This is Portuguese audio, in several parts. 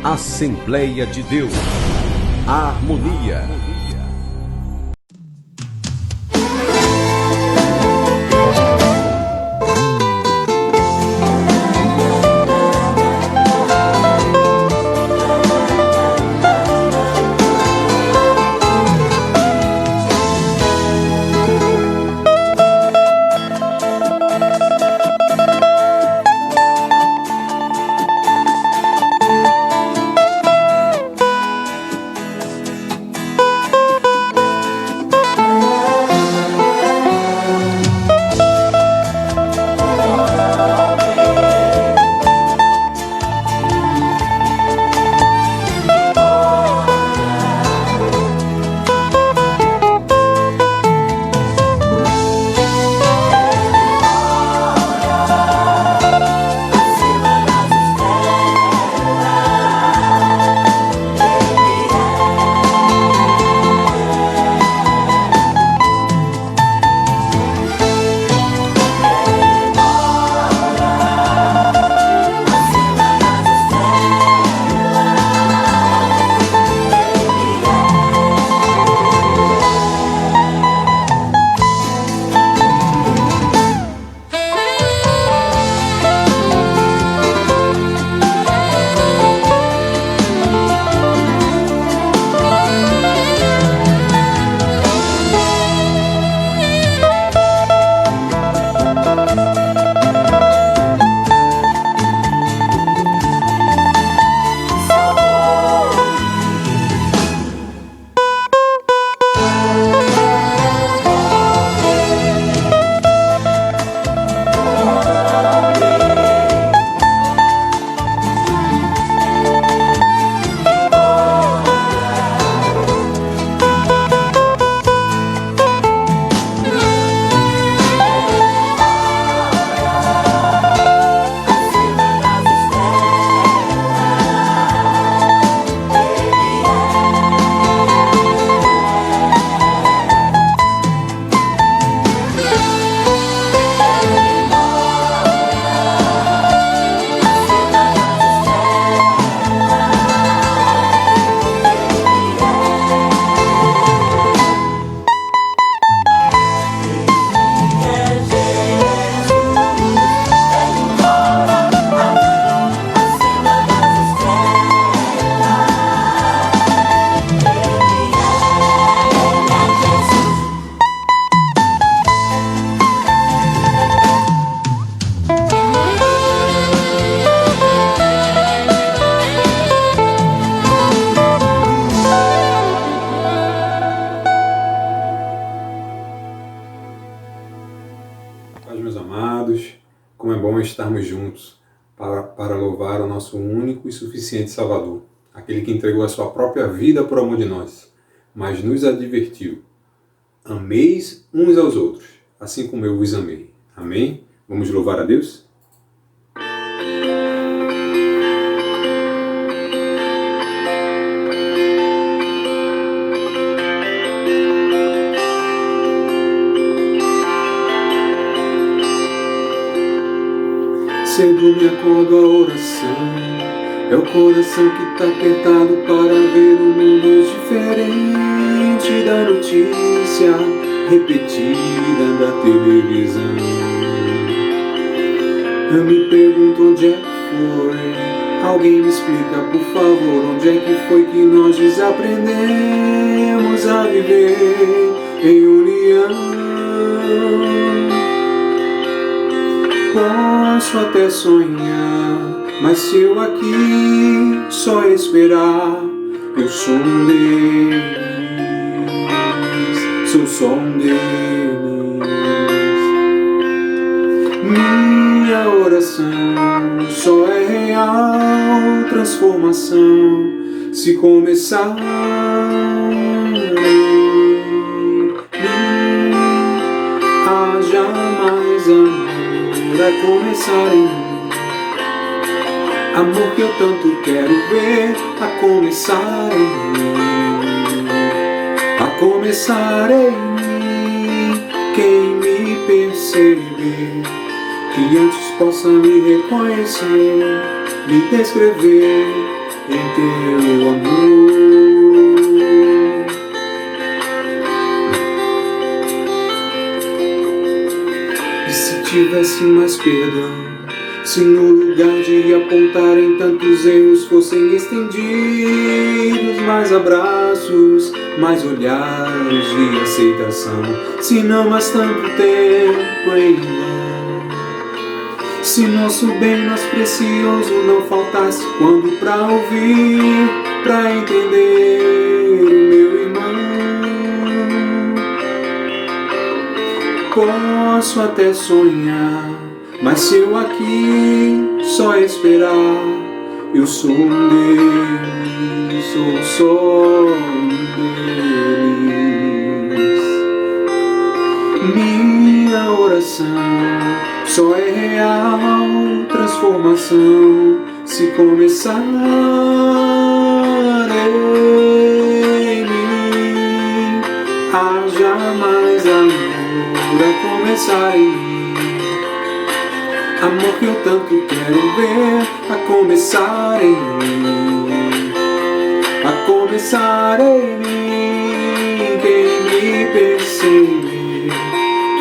Assembleia de Deus. Harmonia. Paz, meus amados, como é bom estarmos juntos para louvar o nosso único e suficiente Salvador, aquele que entregou a sua própria vida por amor de nós, mas nos advertiu: ameis uns aos outros, assim como eu vos amei. Amém? Vamos louvar a Deus? Cedo me acordo a oração, é o coração que tá apertado para ver um mundo diferente da notícia repetida da televisão. Eu me pergunto onde é que foi, alguém me explica por favor, onde é que foi que nós desaprendemos a viver em união. Posso até sonhar, mas se eu aqui só esperar, eu sou um deles, sou só um deles. Minha oração só é real transformação se começar a jamais amar. Vai começar em mim, amor que eu tanto quero ver, a começar em mim, a começar em mim. Quem me perceber, que antes possa me reconhecer, me descrever em teu amor. E se tivesse mais perdão, se no lugar de apontarem tantos erros fossem estendidos mais abraços, mais olhares de aceitação, se não mais tanto tempo em vão, se nosso bem mais precioso não faltasse quando pra ouvir, pra entender o meu irmão. Posso até sonhar, mas se eu aqui só esperar, eu sou um deles, sou só um deles. Minha oração só é real transformação se começar em mim. Haja mais amor a começar em mim. Amor que eu tanto quero ver a começar em mim, a começar em mim. Quem me perceber,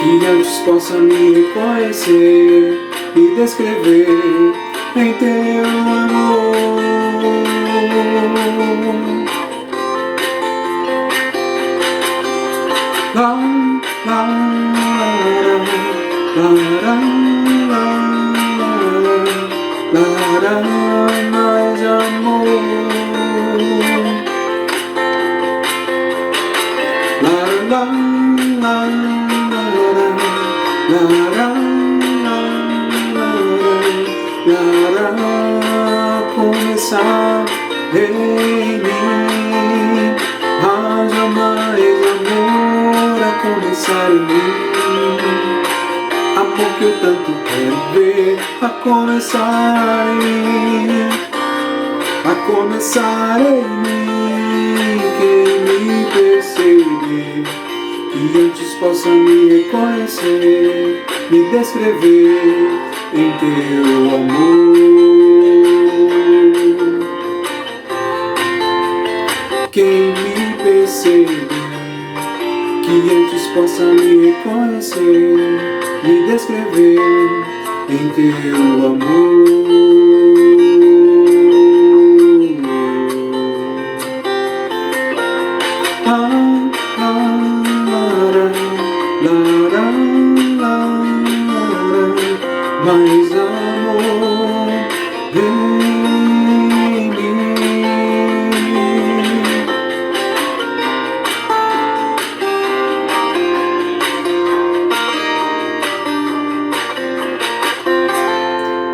que antes possa me reconhecer e descrever em teu amor. La, la, la, la, la. Dará mais amor. La, la, la, la, la, começar em mim. Haja mais amor a começar em mim. Amor que eu tanto quero ver a começar em mim, a começar em mim. Quem me perceber, que antes possa me reconhecer, me descrever em teu amor. Quem me perceber, que antes possa me reconhecer, me descrever em teu amor. Mais amor em mim.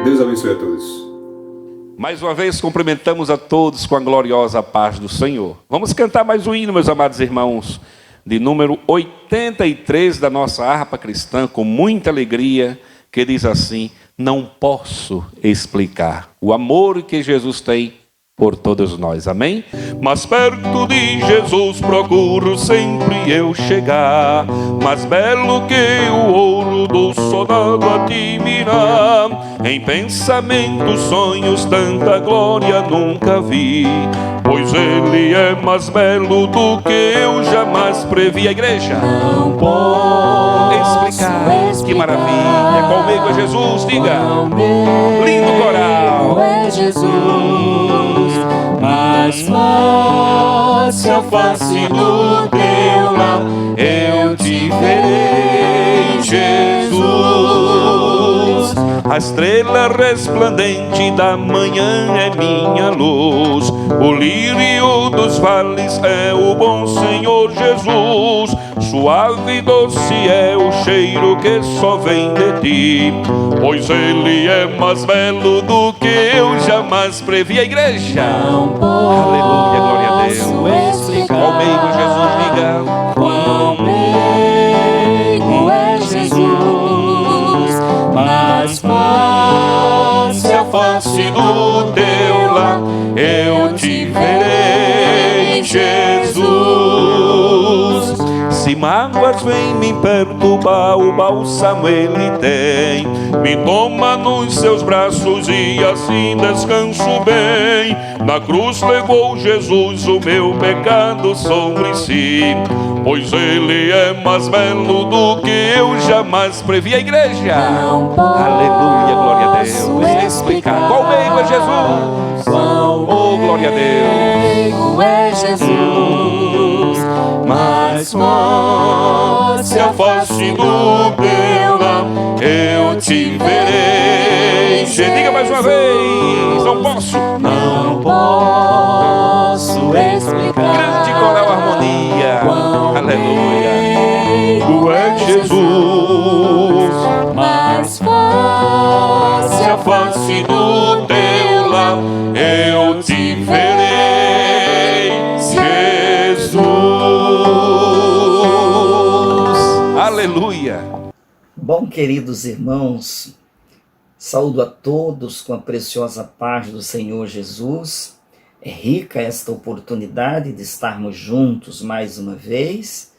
Deus abençoe a todos. Mais uma vez cumprimentamos a todos com a gloriosa paz do Senhor. Vamos cantar mais um hino, meus amados irmãos, de número 83 da nossa harpa cristã, com muita alegria, que diz assim: não posso explicar o amor que Jesus tem por todos nós. Amém? Mas perto de Jesus procuro sempre eu chegar, mais belo que o ouro do soldado admirar. Em pensamentos, sonhos, tanta glória nunca vi, pois Ele é mais belo do que eu jamais previ. A igreja não posso explicar. Que maravilha! Qual meio é Jesus? Diga! Lindo coral! É Jesus, mas face a face do teu lar eu te verei, Jesus. A estrela resplandente da manhã é minha luz, o lírio dos vales é o bom Senhor Jesus. Suave e doce é o cheiro que só vem de ti, pois Ele é mais belo do que eu jamais previ. A igreja, aleluia, glória a Deus. Qual meio Jesus, diga. Qual meio é Jesus, mas face a face do teu lar eu te verei, Jesus. Se mágoas vêm me perturbar, o bálsamo ele tem. Me toma nos seus braços e assim descanso bem. Na cruz levou Jesus o meu pecado sobre si, pois ele é mais belo do que eu jamais previ. A igreja, aleluia, glória a Deus. Explicar qual meio é Jesus. Oh, glória a Deus. É Jesus, mas pode se afaste do teu lado, eu te verei. Diga mais uma vez. Não posso. Não posso explicar. Grande coral harmonia. Aleluia. Tu és Jesus, Mas pode se afaste do teu lado, eu te verei. Jesus. Aleluia. Bom, queridos irmãos, saúdo a todos com a preciosa paz do Senhor Jesus. É rica esta oportunidade de estarmos juntos mais uma vez.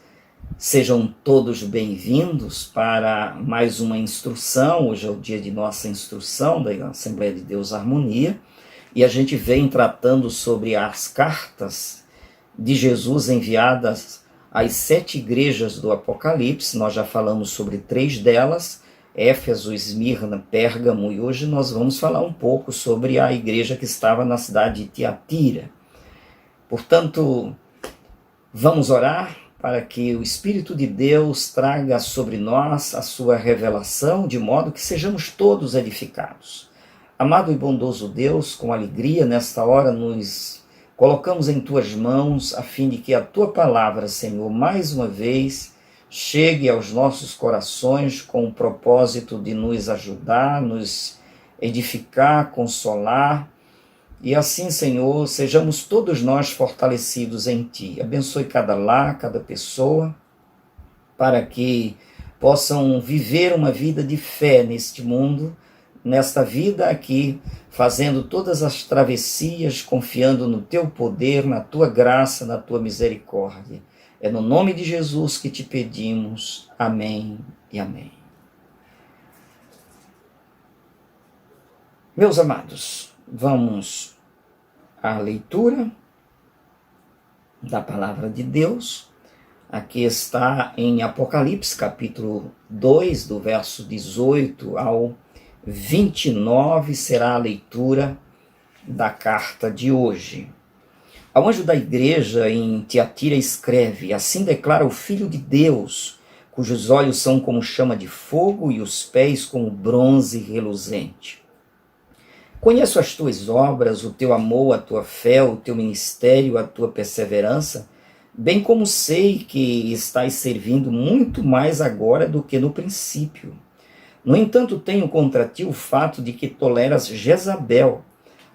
Sejam todos bem-vindos para mais uma instrução. Hoje é o dia de nossa instrução da Assembleia de Deus Harmonia. E a gente vem tratando sobre as cartas de Jesus enviadas às 7 igrejas do Apocalipse. Nós já falamos sobre 3 delas, Éfeso, Esmirna, Pérgamo, e hoje nós vamos falar um pouco sobre a igreja que estava na cidade de Tiatira. Portanto, vamos orar para que o Espírito de Deus traga sobre nós a sua revelação, de modo que sejamos todos edificados. Amado e bondoso Deus, com alegria nesta hora nos colocamos em Tuas mãos, a fim de que a Tua palavra, Senhor, mais uma vez, chegue aos nossos corações com o propósito de nos ajudar, nos edificar, consolar, e assim, Senhor, sejamos todos nós fortalecidos em Ti. Abençoe cada lar, cada pessoa, para que possam viver uma vida de fé neste mundo, nesta vida aqui, fazendo todas as travessias, confiando no Teu poder, na Tua graça, na Tua misericórdia. É no nome de Jesus que Te pedimos. Amém e amém. Meus amados, vamos à leitura da palavra de Deus. Aqui está em Apocalipse, capítulo 2, do verso 18 ao 29, será a leitura da carta de hoje. Ao anjo da igreja em Tiatira escreve: assim declara o Filho de Deus, cujos olhos são como chama de fogo e os pés como bronze reluzente. Conheço as tuas obras, o teu amor, a tua fé, o teu ministério, a tua perseverança, bem como sei que estás servindo muito mais agora do que no princípio. No entanto, tenho contra ti o fato de que toleras Jezabel,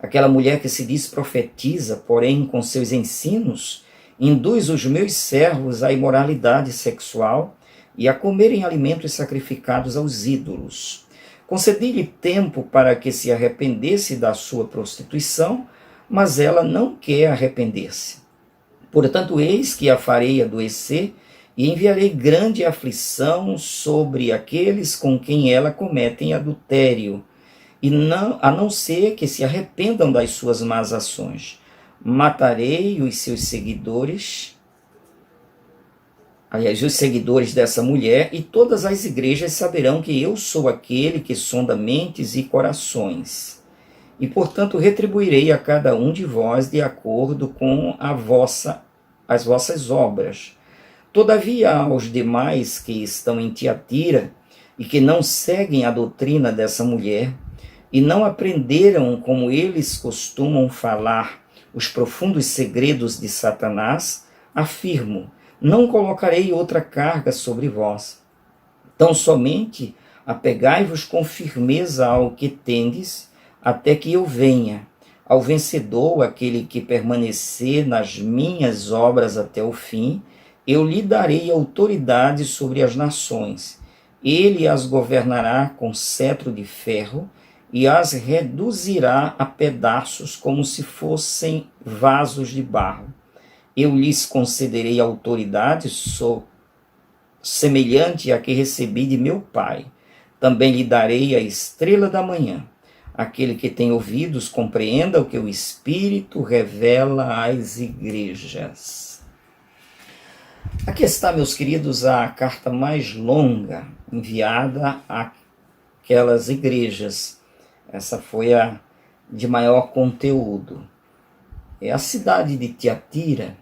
aquela mulher que se diz profetiza, porém com seus ensinos induz os meus servos à imoralidade sexual e a comerem alimentos sacrificados aos ídolos. Concedi-lhe tempo para que se arrependesse da sua prostituição, mas ela não quer arrepender-se. Portanto, eis que a farei adoecer e enviarei grande aflição sobre aqueles com quem ela cometem adultério, a não ser que se arrependam das suas más ações. Matarei os seus seguidores, os seguidores dessa mulher, e todas as igrejas saberão que eu sou aquele que sonda mentes e corações. E, portanto, retribuirei a cada um de vós de acordo com as vossas obras. Todavia, aos demais que estão em Tiatira e que não seguem a doutrina dessa mulher, e não aprenderam como eles costumam falar os profundos segredos de Satanás, afirmo: não colocarei outra carga sobre vós. Tão somente apegai-vos com firmeza ao que tendes, até que eu venha. Ao vencedor, aquele que permanecer nas minhas obras até o fim, eu lhe darei autoridade sobre as nações. Ele as governará com cetro de ferro e as reduzirá a pedaços como se fossem vasos de barro. Eu lhes concederei autoridade semelhante à que recebi de meu Pai. Também lhe darei a estrela da manhã. Aquele que tem ouvidos, compreenda o que o Espírito revela às igrejas. Aqui está, meus queridos, a carta mais longa enviada àquelas igrejas. Essa foi a de maior conteúdo. A cidade de Tiatira,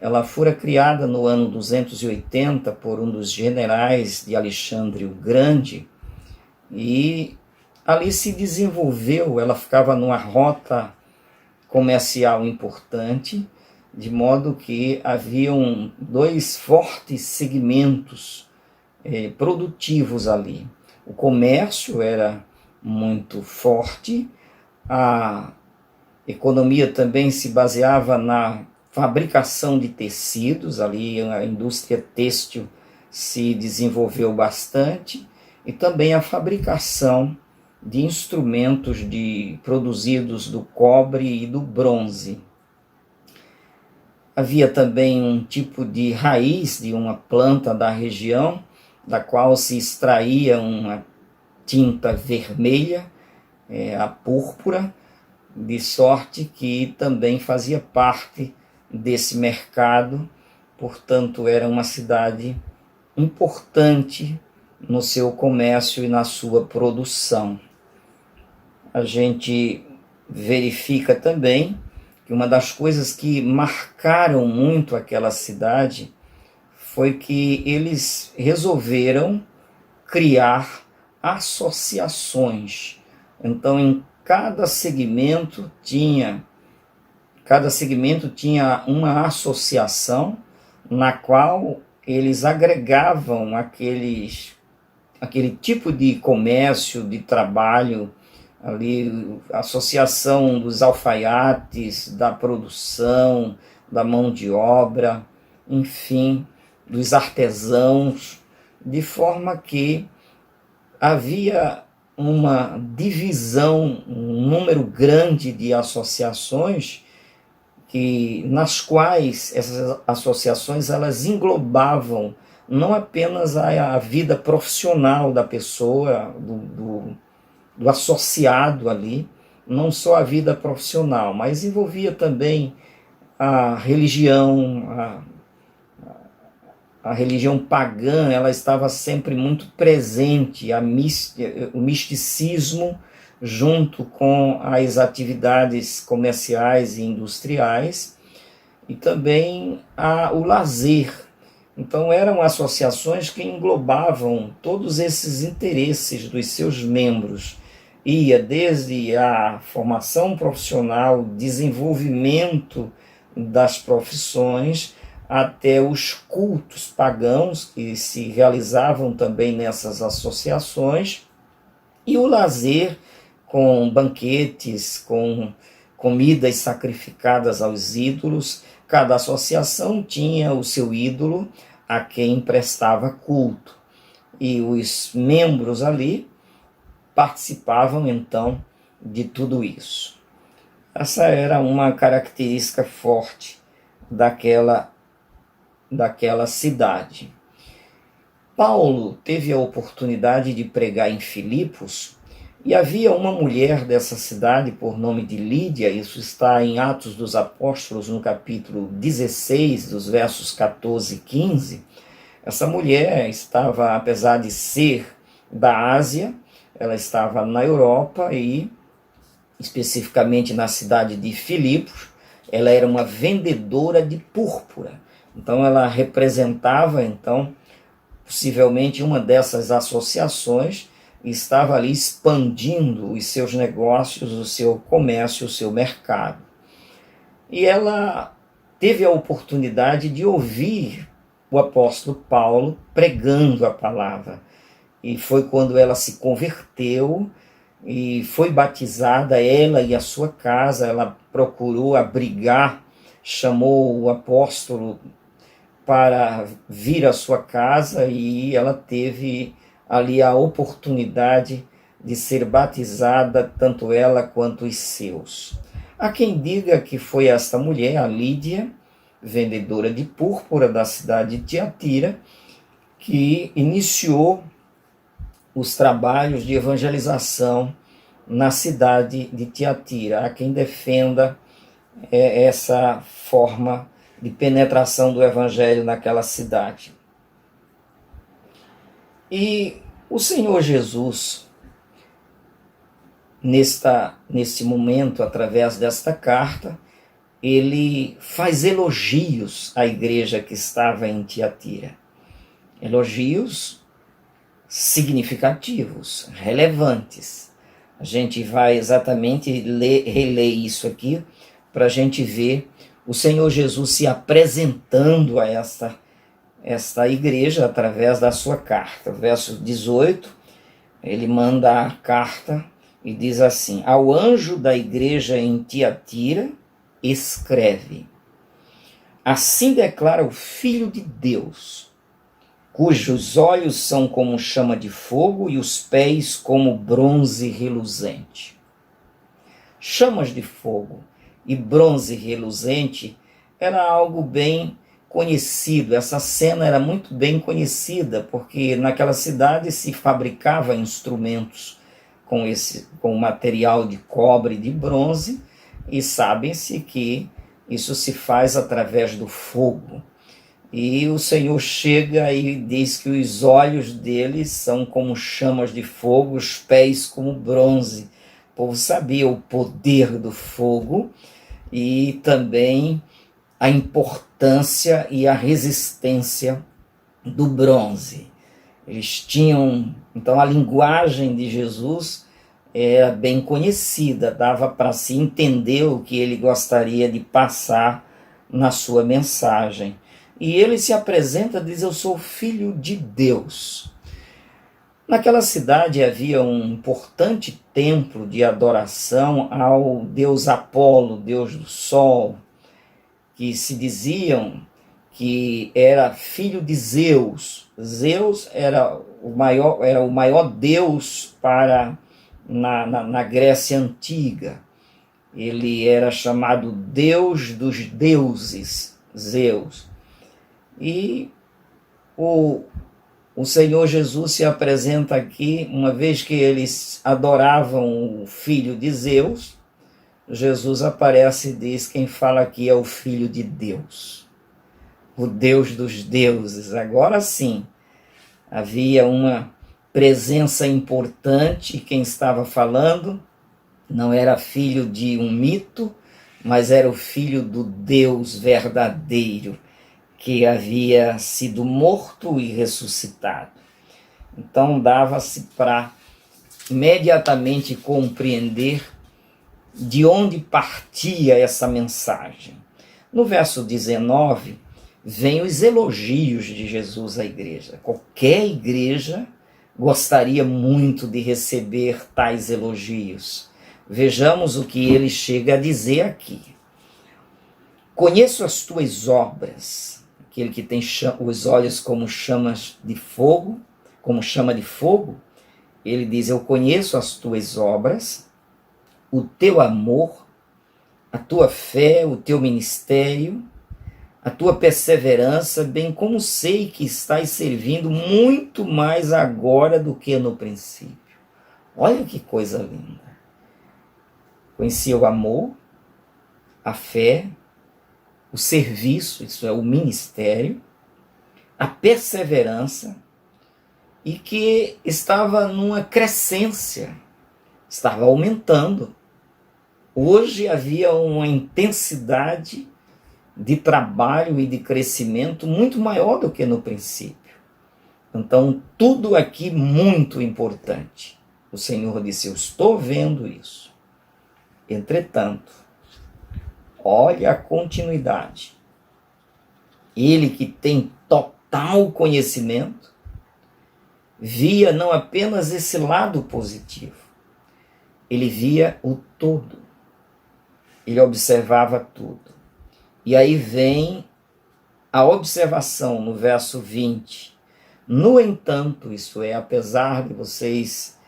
ela fora criada no ano 280 por um dos generais de Alexandre o Grande, e ali se desenvolveu, ela ficava numa rota comercial importante, de modo que haviam dois fortes segmentos produtivos ali. O comércio era muito forte, a economia também se baseava na fabricação de tecidos, ali a indústria têxtil se desenvolveu bastante, e também a fabricação de instrumentos produzidos do cobre e do bronze. Havia também um tipo de raiz de uma planta da região, da qual se extraía uma tinta vermelha, a púrpura, de sorte que também fazia parte desse mercado, portanto era uma cidade importante no seu comércio e na sua produção. A gente verifica também que uma das coisas que marcaram muito aquela cidade foi que eles resolveram criar associações. Então, em cada segmento tinha uma associação na qual eles agregavam aquele tipo de comércio, de trabalho, ali, associação dos alfaiates, da produção, da mão de obra, enfim, dos artesãos, de forma que havia uma divisão, um número grande de associações, nas quais essas associações elas englobavam não apenas a vida profissional da pessoa, do associado ali, não só a vida profissional, mas envolvia também a religião, a religião pagã, ela estava sempre muito presente, o misticismo junto com as atividades comerciais e industriais, e também o lazer. Então eram associações que englobavam todos esses interesses dos seus membros. Ia desde a formação profissional, desenvolvimento das profissões, até os cultos pagãos que se realizavam também nessas associações, e o lazer com banquetes, com comidas sacrificadas aos ídolos. Cada associação tinha o seu ídolo a quem prestava culto, e os membros ali participavam então de tudo isso. Essa era uma característica forte daquela cidade. Paulo teve a oportunidade de pregar em Filipos, e havia uma mulher dessa cidade por nome de Lídia. Isso está em Atos dos Apóstolos, no capítulo 16, dos versos 14 e 15. Essa mulher estava, apesar de ser da Ásia, ela estava na Europa e, especificamente na cidade de Filipos, ela era uma vendedora de púrpura. Então ela representava, possivelmente uma dessas associações, e estava ali expandindo os seus negócios, o seu comércio, o seu mercado. E ela teve a oportunidade de ouvir o apóstolo Paulo pregando a palavra. E foi quando ela se converteu e foi batizada, ela e a sua casa. Ela procurou abrigar, chamou o apóstolo para vir à sua casa, e ela teve ali a oportunidade de ser batizada, tanto ela quanto os seus. Há quem diga que foi esta mulher, a Lídia, vendedora de púrpura da cidade de Tiatira, que iniciou os trabalhos de evangelização na cidade de Tiatira. Há quem defenda essa forma de penetração do evangelho naquela cidade. E o Senhor Jesus, neste momento, através desta carta, ele faz elogios à igreja que estava em Tiatira. Elogios significativos, relevantes. A gente vai exatamente reler isso aqui para a gente ver o Senhor Jesus se apresentando a esta igreja através da sua carta. Verso 18, ele manda a carta e diz assim: ao anjo da igreja em Tiatira, escreve: assim declara o Filho de Deus, cujos olhos são como chama de fogo e os pés como bronze reluzente. Chamas de fogo e bronze reluzente era algo bem conhecido. Essa cena era muito bem conhecida, porque naquela cidade se fabricava instrumentos com material de cobre e de bronze, e sabem-se que isso se faz através do fogo. E o Senhor chega e diz que os olhos deles são como chamas de fogo, os pés como bronze. O povo sabia o poder do fogo e também a importância e a resistência do bronze. Eles tinham, então a linguagem de Jesus era bem conhecida, dava para se entender o que ele gostaria de passar na sua mensagem. E ele se apresenta, diz: eu sou filho de Deus. Naquela cidade havia um importante templo de adoração ao deus Apolo, deus do sol, que se diziam que era filho de Zeus. Zeus era o maior deus na Grécia Antiga. Ele era chamado Deus dos deuses, Zeus. E o Senhor Jesus se apresenta aqui, uma vez que eles adoravam o filho de Zeus, Jesus aparece e diz: quem fala aqui é o Filho de Deus, o Deus dos deuses. Agora sim, havia uma presença importante. Quem estava falando não era filho de um mito, mas era o filho do Deus verdadeiro, que havia sido morto e ressuscitado. Então dava-se para imediatamente compreender de onde partia essa mensagem. No verso 19, vem os elogios de Jesus à igreja. Qualquer igreja gostaria muito de receber tais elogios. Vejamos o que ele chega a dizer aqui. Conheço as tuas obras, aquele que tem os olhos como chamas de fogo, como chama de fogo. Ele diz: eu conheço as tuas obras, o teu amor, a tua fé, o teu ministério, a tua perseverança, bem como sei que estás servindo muito mais agora do que no princípio. Olha que coisa linda. Conheci o amor, a fé, o serviço, isso é o ministério, a perseverança, e que estava numa crescência, estava aumentando. Hoje havia uma intensidade de trabalho e de crescimento muito maior do que no princípio. Então, tudo aqui muito importante. O Senhor disse: eu estou vendo isso. Entretanto, olha a continuidade. Ele que tem total conhecimento, via não apenas esse lado positivo, ele via o todo. Ele observava tudo. E aí vem a observação no verso 20. No entanto, isso é, apesar de vocês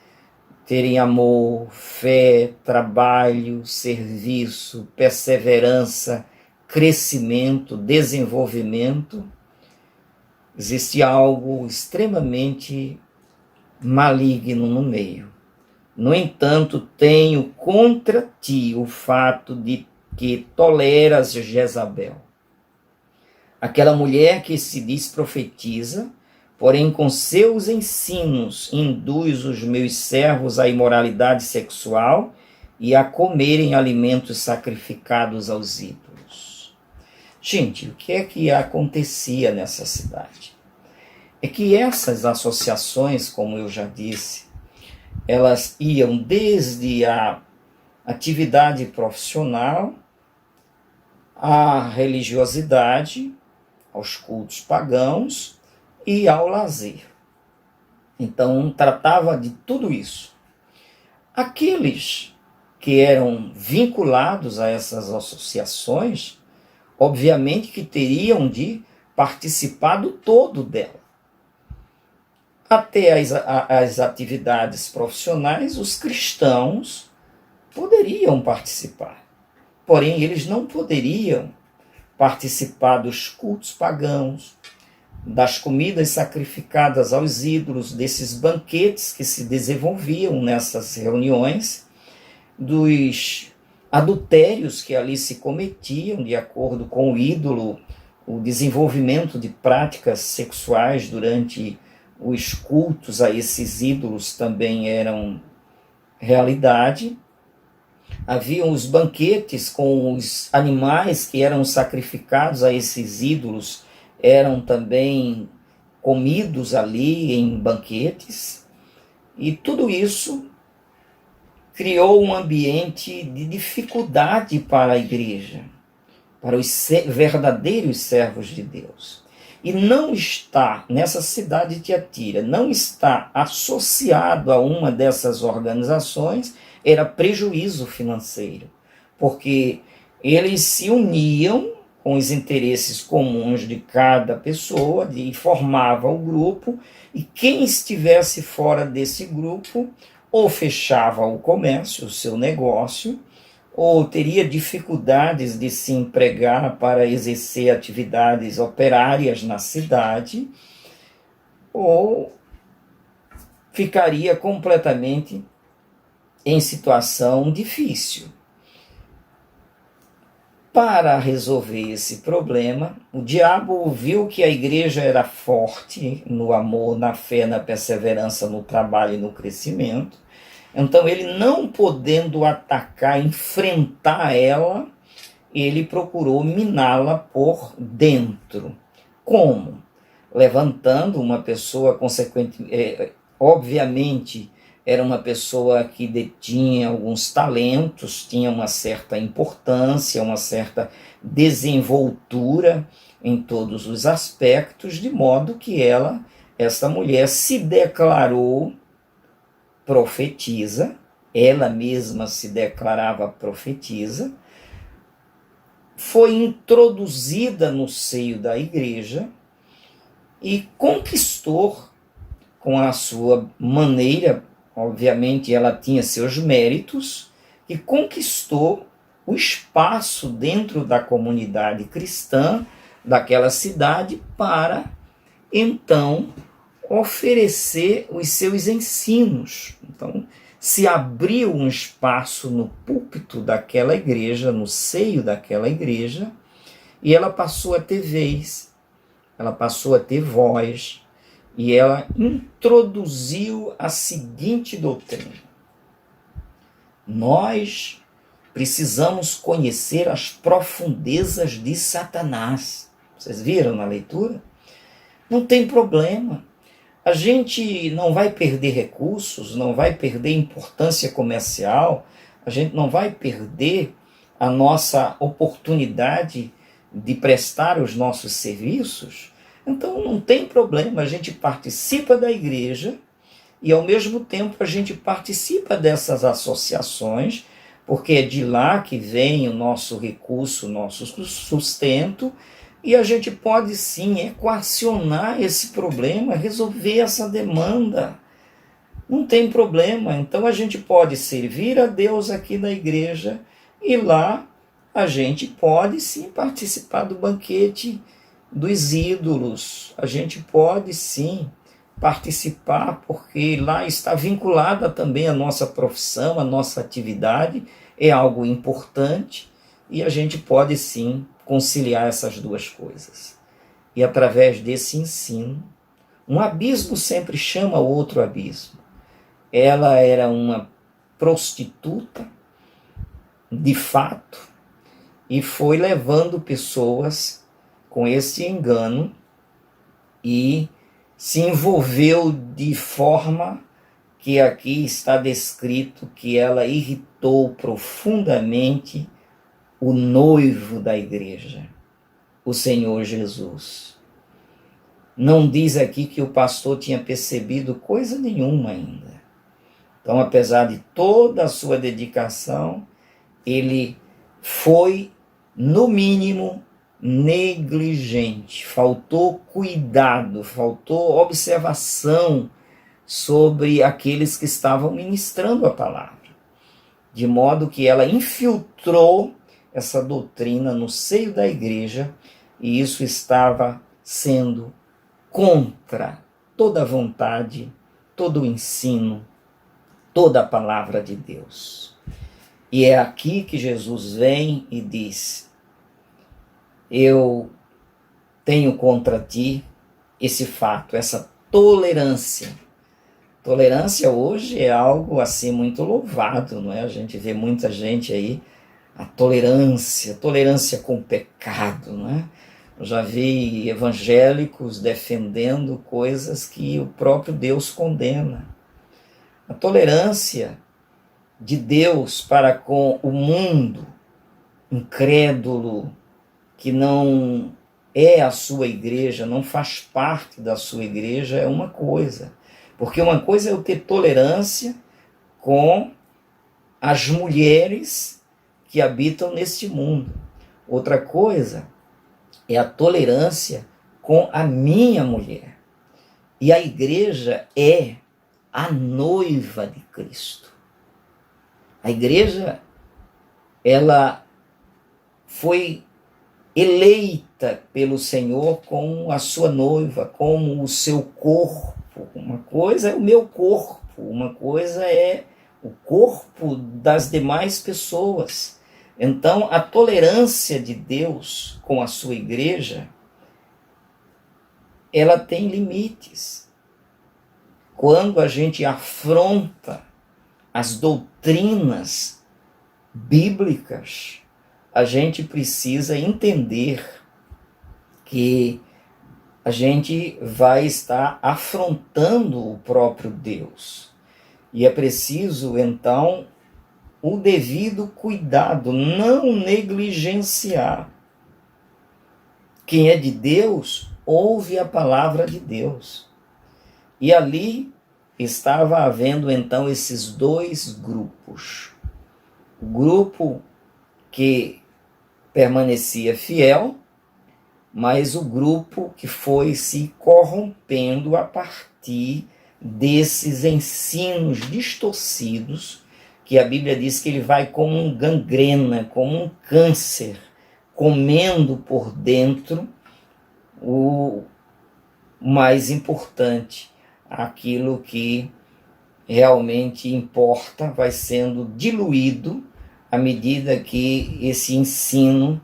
terem amor, fé, trabalho, serviço, perseverança, crescimento, desenvolvimento, existe algo extremamente maligno no meio. No entanto, tenho contra ti o fato de que toleras Jezabel, aquela mulher que se diz profetiza, porém com seus ensinos induz os meus servos à imoralidade sexual e a comerem alimentos sacrificados aos ídolos. Gente, o que é que acontecia nessa cidade? É que essas associações, como eu já disse, elas iam desde a atividade profissional, à religiosidade, aos cultos pagãos e ao lazer. Então, tratava de tudo isso. Aqueles que eram vinculados a essas associações, obviamente que teriam de participar do todo dela. Até as atividades profissionais, os cristãos poderiam participar. Porém, eles não poderiam participar dos cultos pagãos, das comidas sacrificadas aos ídolos, desses banquetes que se desenvolviam nessas reuniões, dos adultérios que ali se cometiam de acordo com o ídolo, o desenvolvimento de práticas sexuais durante os cultos a esses ídolos também eram realidade. Haviam os banquetes com os animais que eram sacrificados a esses ídolos, eram também comidos ali em banquetes. E tudo isso criou um ambiente de dificuldade para a igreja, para os verdadeiros servos de Deus. E não está, nessa cidade de Tiatira, não está associado a uma dessas organizações, era prejuízo financeiro, porque eles se uniam com os interesses comuns de cada pessoa e formavam o grupo, e quem estivesse fora desse grupo ou fechava o comércio, o seu negócio, ou teria dificuldades de se empregar para exercer atividades operárias na cidade, ou ficaria completamente em situação difícil. Para resolver esse problema, o diabo viu que a igreja era forte no amor, na fé, na perseverança, no trabalho e no crescimento. Então, ele não podendo atacar, enfrentar ela, ele procurou miná-la por dentro. Como? Levantando uma pessoa obviamente, era uma pessoa que detinha alguns talentos, tinha uma certa importância, uma certa desenvoltura em todos os aspectos, de modo que essa mulher se declarou profetisa, ela mesma se declarava profetisa, foi introduzida no seio da igreja e conquistou com a sua maneira, obviamente ela tinha seus méritos, e conquistou o espaço dentro da comunidade cristã daquela cidade para, então, oferecer os seus ensinos. Então, se abriu um espaço no púlpito daquela igreja, no seio daquela igreja, e ela passou a ter vez, ela passou a ter voz, e ela introduziu a seguinte doutrina: nós precisamos conhecer as profundezas de Satanás. Vocês viram na leitura? Não tem problema. A gente não vai perder recursos, não vai perder importância comercial, a gente não vai perder a nossa oportunidade de prestar os nossos serviços. Então não tem problema, a gente participa da igreja e ao mesmo tempo a gente participa dessas associações, porque é de lá que vem o nosso recurso, o nosso sustento, e a gente pode sim equacionar esse problema, resolver essa demanda. Não tem problema. Então a gente pode servir a Deus aqui na igreja e lá a gente pode sim participar do banquete dos ídolos. A gente pode sim participar, porque lá está vinculada também a nossa profissão, a nossa atividade, é algo importante e a gente pode sim conciliar essas duas coisas. E através desse ensino, um abismo sempre chama outro abismo. Ela era uma prostituta, de fato, e foi levando pessoas com esse engano e se envolveu de forma que aqui está descrito que ela irritou profundamente o noivo da igreja, o Senhor Jesus. Não diz aqui que o pastor tinha percebido coisa nenhuma ainda. Então, apesar de toda a sua dedicação, ele foi, no mínimo, negligente, faltou cuidado, faltou observação sobre aqueles que estavam ministrando a palavra, de modo que ela infiltrou essa doutrina no seio da igreja, e isso estava sendo contra toda a vontade, todo o ensino, toda a palavra de Deus. E é aqui que Jesus vem e diz: eu tenho contra ti esse fato, essa tolerância. Tolerância hoje é algo assim muito louvado, não é? A gente vê muita gente aí, a tolerância com o pecado, não é? Eu já vi evangélicos defendendo coisas que o próprio Deus condena. A tolerância de Deus para com o mundo incrédulo, que não é a sua igreja, não faz parte da sua igreja, é uma coisa. Porque uma coisa é eu ter tolerância com as mulheres que habitam neste mundo. Outra coisa é a tolerância com a minha mulher. E a igreja é a noiva de Cristo. A igreja, ela foi eleita pelo Senhor como a sua noiva, como o seu corpo. Uma coisa é o meu corpo, uma coisa é o corpo das demais pessoas. Então, a tolerância de Deus com a sua igreja, ela tem limites. Quando a gente afronta as doutrinas bíblicas, a gente precisa entender que a gente vai estar afrontando o próprio Deus. E é preciso, então, o devido cuidado, não negligenciar. Quem é de Deus, ouve a palavra de Deus. E ali estava havendo, então, esses dois grupos. O grupo que permanecia fiel, mas o grupo que foi se corrompendo a partir desses ensinos distorcidos, que a Bíblia diz que ele vai como um gangrena, como um câncer, comendo por dentro o mais importante, aquilo que realmente importa, vai sendo diluído à medida que esse ensino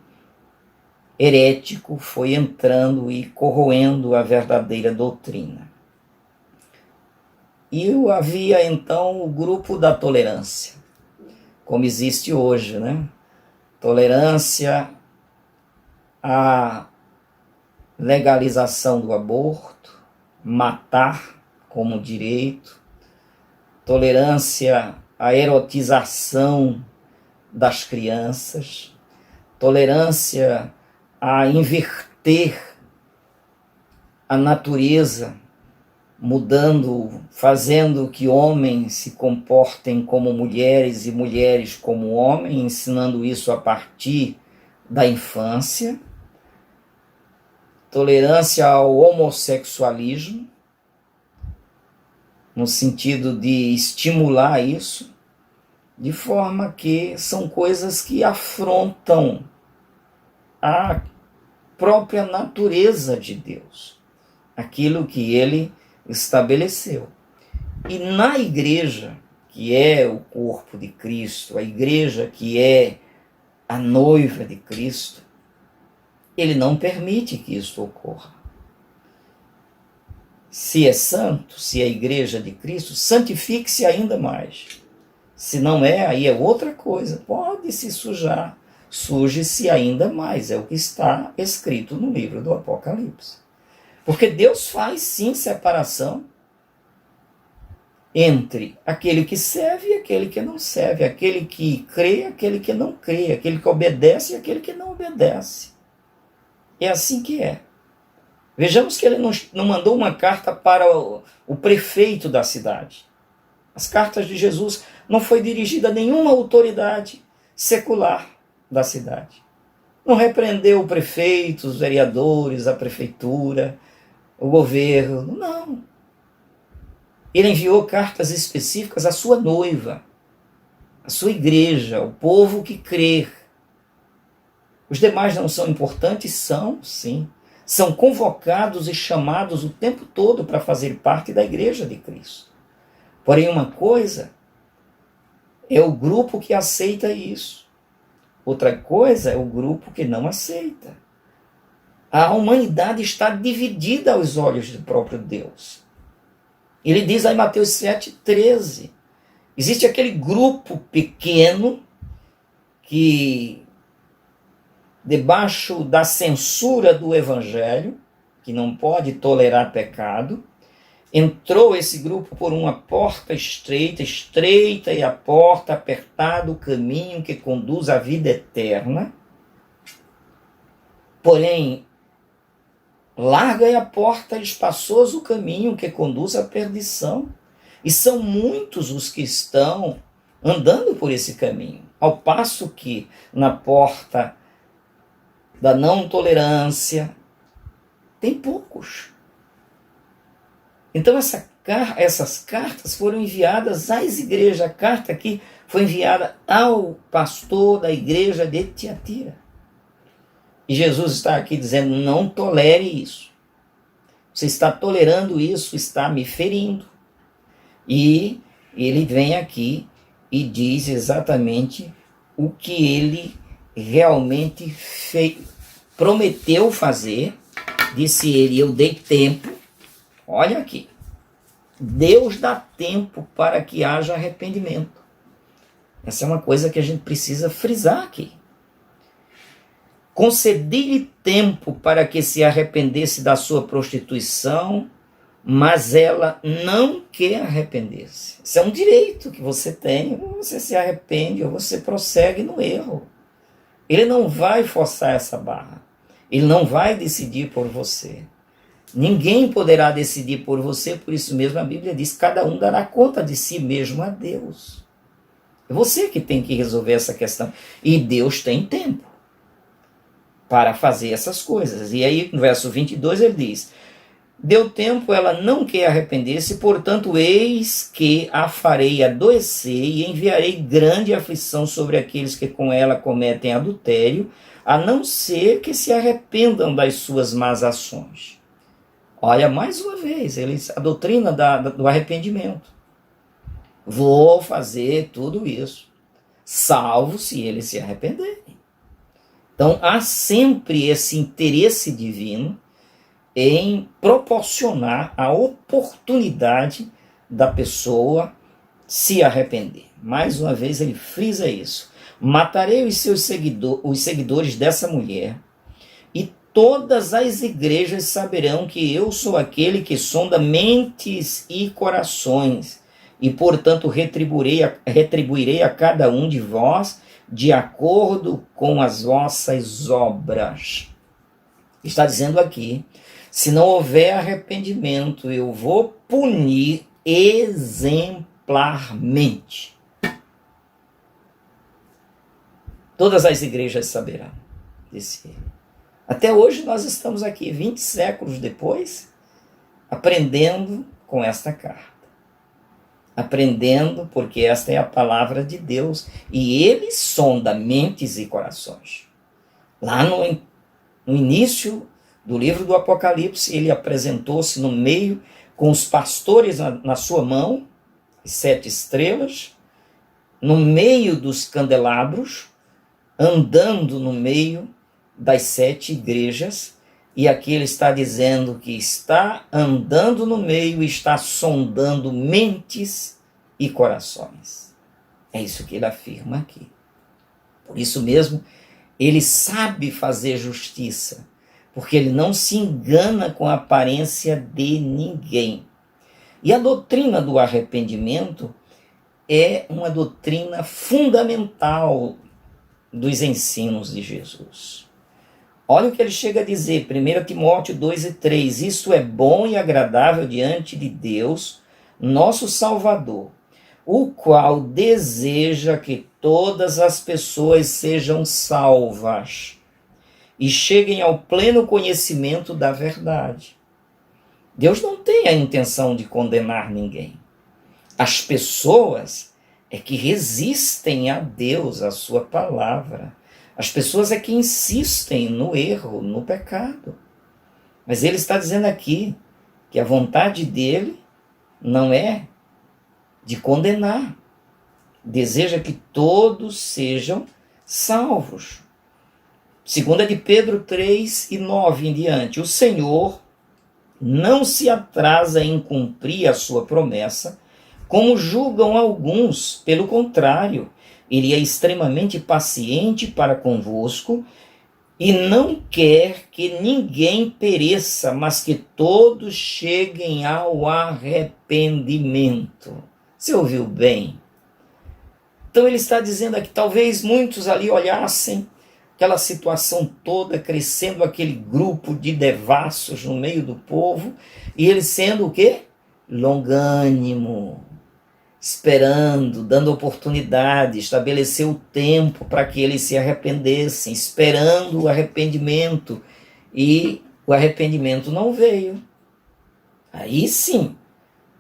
herético foi entrando e corroendo a verdadeira doutrina. E havia então o grupo da tolerância, como existe hoje, né? Tolerância à legalização do aborto, matar como direito, tolerância à erotização das crianças, tolerância a inverter a natureza, mudando, fazendo que homens se comportem como mulheres e mulheres como homens, ensinando isso a partir da infância. Tolerância ao homossexualismo, no sentido de estimular isso, de forma que são coisas que afrontam a própria natureza de Deus, aquilo que ele estabeleceu. E na igreja, que é o corpo de Cristo, a igreja que é a noiva de Cristo, ele não permite que isso ocorra. Se é santo, se é a igreja de Cristo, santifique-se ainda mais. Se não é, aí é outra coisa. Pode se sujar, suje-se ainda mais. É o que está escrito no livro do Apocalipse. Porque Deus faz sim separação entre aquele que serve e aquele que não serve, aquele que crê e aquele que não crê, aquele que obedece e aquele que não obedece. É assim que é. Vejamos que ele não mandou uma carta para o prefeito da cidade. As cartas de Jesus não foi dirigida a nenhuma autoridade secular da cidade. Não repreendeu o prefeito, os vereadores, a prefeitura, o governo, não. Ele enviou cartas específicas à sua noiva, à sua igreja, ao povo que crer. Os demais não são importantes? São, sim. São convocados e chamados o tempo todo para fazer parte da igreja de Cristo. Porém, uma coisa é o grupo que aceita isso. Outra coisa é o grupo que não aceita. A humanidade está dividida aos olhos do próprio Deus. Ele diz lá em Mateus 7,13, existe aquele grupo pequeno que, debaixo da censura do Evangelho, que não pode tolerar pecado, entrou esse grupo por uma porta estreita, estreita e a porta, apertado o caminho que conduz à vida eterna. Porém, larga é a porta, espaçoso o caminho que conduz à perdição. E são muitos os que estão andando por esse caminho. Ao passo que na porta da não tolerância tem poucos. Então essas cartas foram enviadas às igrejas. A carta aqui foi enviada ao pastor da igreja de Tiatira. E Jesus está aqui dizendo, não tolere isso. Você está tolerando isso, está me ferindo. E ele vem aqui e diz exatamente o que ele realmente prometeu fazer. Disse ele, eu dei tempo. Olha aqui. Deus dá tempo para que haja arrependimento. Essa é uma coisa que a gente precisa frisar aqui. Concedi-lhe tempo para que se arrependesse da sua prostituição, mas ela não quer arrepender-se. Isso é um direito que você tem, ou você se arrepende, ou você prossegue no erro. Ele não vai forçar essa barra. Ele não vai decidir por você. Ninguém poderá decidir por você, por isso mesmo a Bíblia diz, cada um dará conta de si mesmo a Deus. É você que tem que resolver essa questão. E Deus tem tempo para fazer essas coisas. E aí, no verso 22, ele diz, deu tempo, ela não quer arrepender-se, portanto, eis que a farei adoecer e enviarei grande aflição sobre aqueles que com ela cometem adultério, a não ser que se arrependam das suas más ações. Olha, mais uma vez, a doutrina do arrependimento. Vou fazer tudo isso, salvo se eles se arrependerem. Então, há sempre esse interesse divino em proporcionar a oportunidade da pessoa se arrepender. Mais uma vez, ele frisa isso. Matarei os seguidores dessa mulher, e todas as igrejas saberão que eu sou aquele que sonda mentes e corações, e, portanto, retribuirei a cada um de vós de acordo com as vossas obras. Está dizendo aqui, se não houver arrependimento, eu vou punir exemplarmente. Todas as igrejas saberão, disse ele. Até hoje nós estamos aqui, 20 séculos depois, aprendendo com esta carta. Aprendendo, porque esta é a palavra de Deus, e ele sonda mentes e corações. Lá No início do livro do Apocalipse, ele apresentou-se no meio, com os pastores na sua mão, as 7 estrelas, no meio dos candelabros, andando no meio das 7 igrejas, e aqui ele está dizendo que está andando no meio e está sondando mentes e corações. É isso que ele afirma aqui. Por isso mesmo, ele sabe fazer justiça, porque ele não se engana com a aparência de ninguém. E a doutrina do arrependimento é uma doutrina fundamental dos ensinos de Jesus. Olha o que ele chega a dizer, 1 Timóteo 2:3, isto é bom e agradável diante de Deus, nosso Salvador, o qual deseja que todas as pessoas sejam salvas e cheguem ao pleno conhecimento da verdade. Deus não tem a intenção de condenar ninguém. As pessoas é que resistem a Deus, a sua palavra. As pessoas é que insistem no erro, no pecado. Mas ele está dizendo aqui que a vontade dele não é de condenar. Deseja que todos sejam salvos. 2 de Pedro 3:9 em diante. O Senhor não se atrasa em cumprir a sua promessa, como julgam alguns. Pelo contrário, ele é extremamente paciente para convosco e não quer que ninguém pereça, mas que todos cheguem ao arrependimento. Você ouviu bem? Então ele está dizendo aqui, talvez muitos ali olhassem aquela situação toda, crescendo aquele grupo de devassos no meio do povo, e ele sendo o quê? Longânimo, esperando, dando oportunidade, estabeleceu o tempo para que eles se arrependessem, esperando o arrependimento, e o arrependimento não veio. Aí sim,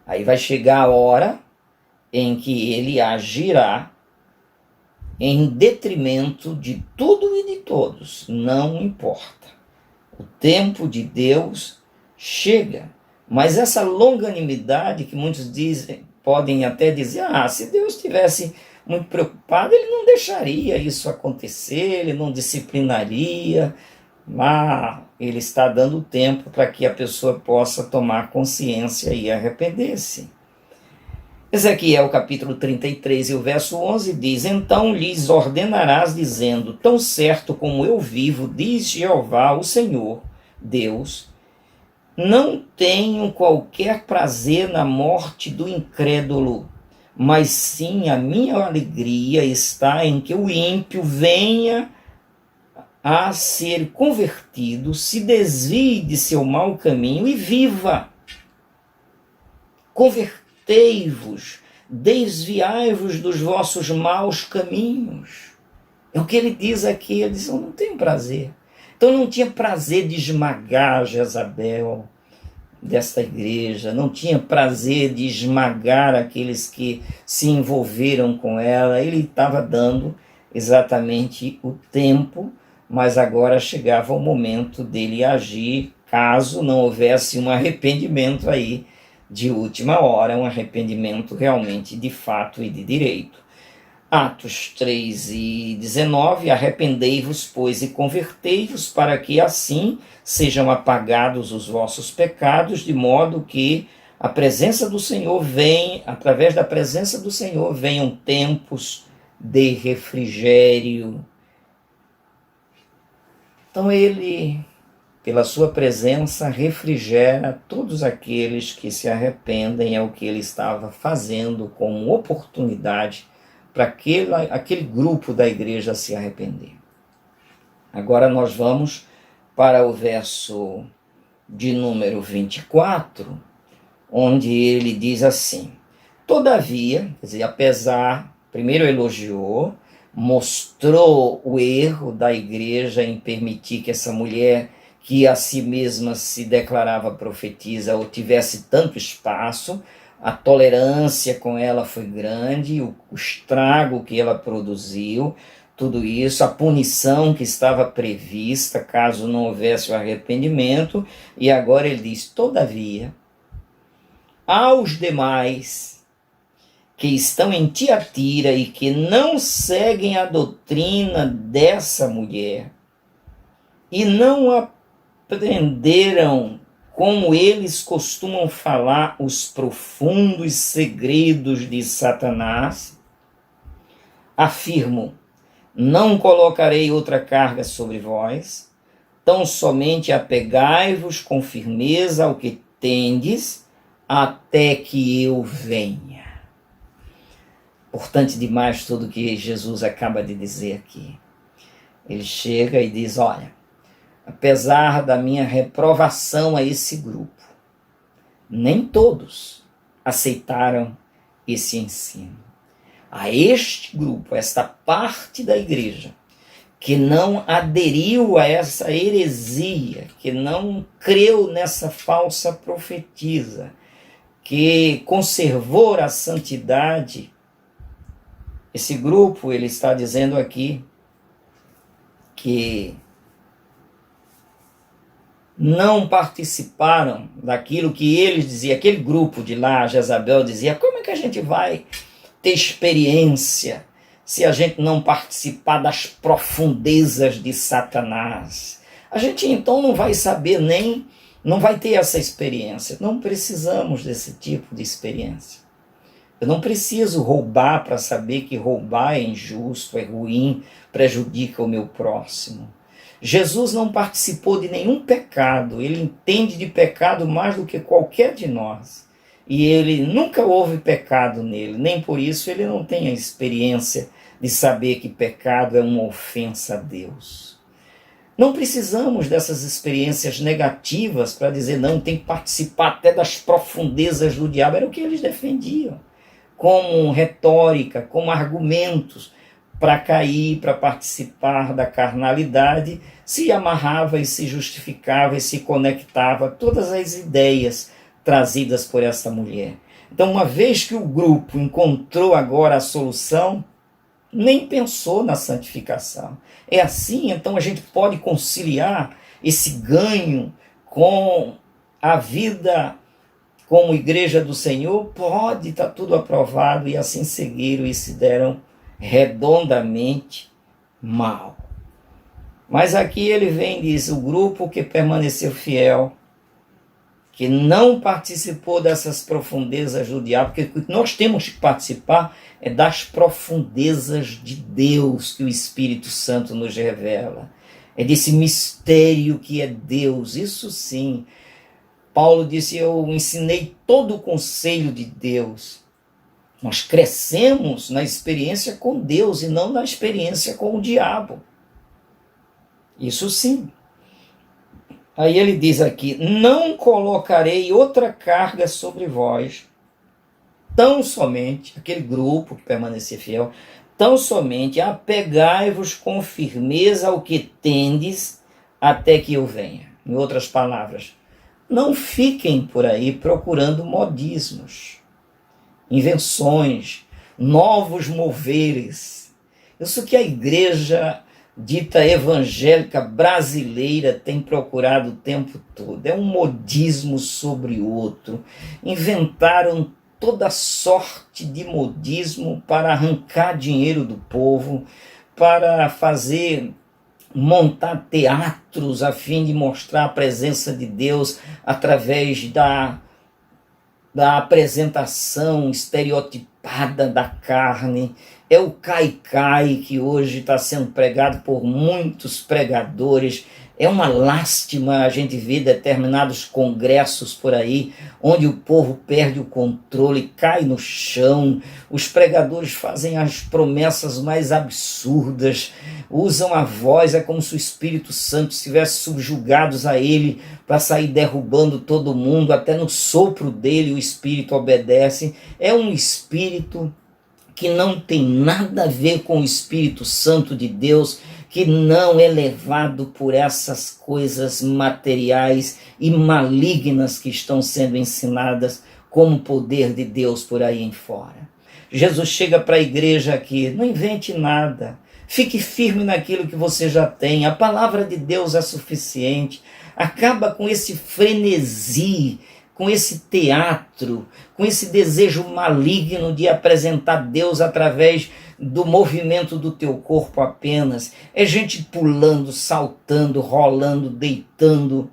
aí vai chegar a hora em que ele agirá em detrimento de tudo e de todos, não importa. O tempo de Deus chega, mas essa longanimidade que muitos dizem, podem até dizer, se Deus estivesse muito preocupado, ele não deixaria isso acontecer, ele não disciplinaria, mas ele está dando tempo para que a pessoa possa tomar consciência e arrepender-se. Ezequiel capítulo 33 e o verso 11 diz, então lhes ordenarás dizendo, tão certo como eu vivo, diz Jeová, o Senhor, Deus, não tenho qualquer prazer na morte do incrédulo, mas sim a minha alegria está em que o ímpio venha a ser convertido, se desvie de seu mau caminho e viva. Convertei-vos, desviai-vos dos vossos maus caminhos. É o que ele diz aqui, ele diz, eu não tenho prazer. Então não tinha prazer de esmagar Jezabel desta igreja, não tinha prazer de esmagar aqueles que se envolveram com ela, ele estava dando exatamente o tempo, mas agora chegava o momento dele agir, caso não houvesse um arrependimento aí de última hora, um arrependimento realmente de fato e de direito. Atos 3:19, arrependei-vos, pois, e convertei-vos, para que assim sejam apagados os vossos pecados, de modo que a presença do Senhor venha, através da presença do Senhor, venham tempos de refrigério. Então ele, pela sua presença, refrigera todos aqueles que se arrependem, é o que ele estava fazendo como oportunidade para aquele grupo da igreja se arrepender. Agora nós vamos para o verso de número 24, onde ele diz assim, todavia, quer dizer, apesar, primeiro elogiou, mostrou o erro da igreja em permitir que essa mulher, que a si mesma se declarava profetisa, ou tivesse tanto espaço, a tolerância com ela foi grande, o estrago que ela produziu, tudo isso, a punição que estava prevista caso não houvesse o arrependimento, e agora ele diz: todavia, aos demais que estão em Tiatira e que não seguem a doutrina dessa mulher e não aprenderam como eles costumam falar os profundos segredos de Satanás, afirmo: não colocarei outra carga sobre vós, tão somente apegai-vos com firmeza ao que tendes, até que eu venha. Importante demais tudo que Jesus acaba de dizer aqui. Ele chega e diz: olha, apesar da minha reprovação a esse grupo, nem todos aceitaram esse ensino. A este grupo, esta parte da igreja, que não aderiu a essa heresia, que não creu nessa falsa profetisa, que conservou a santidade, esse grupo, ele está dizendo aqui que não participaram daquilo que eles diziam, aquele grupo de lá, Jezabel dizia: como é que a gente vai ter experiência se a gente não participar das profundezas de Satanás? A gente então não vai saber não vai ter essa experiência. Não precisamos desse tipo de experiência. Eu não preciso roubar para saber que roubar é injusto, é ruim, prejudica o meu próximo. Jesus não participou de nenhum pecado, ele entende de pecado mais do que qualquer de nós. E ele nunca houve pecado nele, nem por isso ele não tem a experiência de saber que pecado é uma ofensa a Deus. Não precisamos dessas experiências negativas para dizer: não, tem que participar até das profundezas do diabo. Era o que eles defendiam, como retórica, como argumentos para cair, para participar da carnalidade, se amarrava e se justificava e se conectava a todas as ideias trazidas por essa mulher. Então, uma vez que o grupo encontrou agora a solução, nem pensou na santificação. É assim, então a gente pode conciliar esse ganho com a vida como igreja do Senhor? Pode, está tudo aprovado, e assim seguiram e se deram redondamente mal. Mas aqui ele vem e diz: o grupo que permaneceu fiel, que não participou dessas profundezas do diabo, porque o que nós temos que participar é das profundezas de Deus que o Espírito Santo nos revela. É desse mistério que é Deus, isso sim. Paulo disse: eu ensinei todo o conselho de Deus. Nós crescemos na experiência com Deus e não na experiência com o diabo. Isso sim. Aí ele diz aqui: não colocarei outra carga sobre vós, tão somente, aquele grupo que permanecer fiel, tão somente apegai-vos com firmeza ao que tendes, até que eu venha. Em outras palavras, não fiquem por aí procurando modismos, invenções, novos moveres. Isso que a igreja dita evangélica brasileira tem procurado o tempo todo. É um modismo sobre outro. Inventaram toda sorte de modismo para arrancar dinheiro do povo, para montar teatros a fim de mostrar a presença de Deus através da apresentação estereotipada da carne. É o cai-cai que hoje está sendo pregado por muitos pregadores. É uma lástima a gente ver determinados congressos por aí, onde o povo perde o controle, cai no chão. Os pregadores fazem as promessas mais absurdas, usam a voz, é como se o Espírito Santo estivesse subjugados a ele para sair derrubando todo mundo. Até no sopro dele o Espírito obedece. É um espírito que não tem nada a ver com o Espírito Santo de Deus, que não é levado por essas coisas materiais e malignas que estão sendo ensinadas como poder de Deus por aí em fora. Jesus chega para a igreja aqui: não invente nada, Fique firme naquilo que você já tem. A palavra de Deus é suficiente. Acaba com esse frenesi, com esse teatro, com esse desejo maligno de apresentar Deus através do movimento do teu corpo apenas. É gente pulando, saltando, rolando, deitando.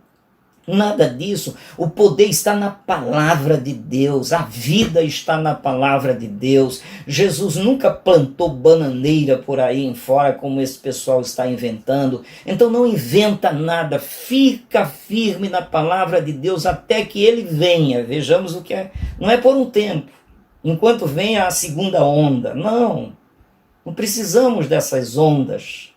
Nada disso. O poder está na palavra de Deus. A vida está na palavra de Deus. Jesus nunca plantou bananeira por aí em fora, como esse pessoal está inventando. Então não inventa nada. Fica firme na palavra de Deus até que ele venha. Vejamos o que é. Não é por um tempo. Enquanto venha a segunda onda. Não. Não precisamos dessas ondas.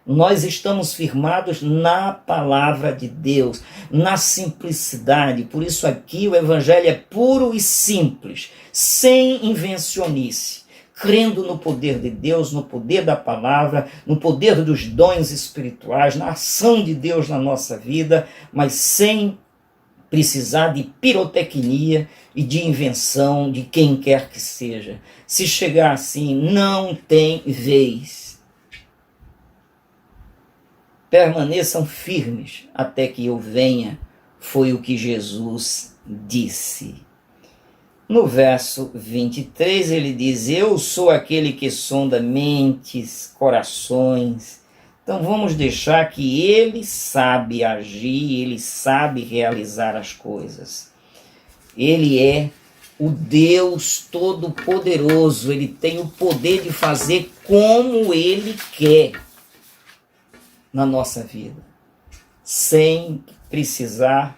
Nós estamos firmados na palavra de Deus, na simplicidade. Por isso aqui o evangelho é puro e simples, sem invencionice, crendo no poder de Deus, no poder da palavra, no poder dos dons espirituais, na ação de Deus na nossa vida, mas sem precisar de pirotecnia e de invenção de quem quer que seja. Se chegar assim, não tem vez. Permaneçam firmes até que eu venha, foi o que Jesus disse. No verso 23 ele diz, eu sou aquele que sonda mentes, corações. Então vamos deixar que ele sabe agir, ele sabe realizar as coisas. Ele é o Deus Todo-Poderoso, ele tem o poder de fazer como ele quer na nossa vida, sem precisar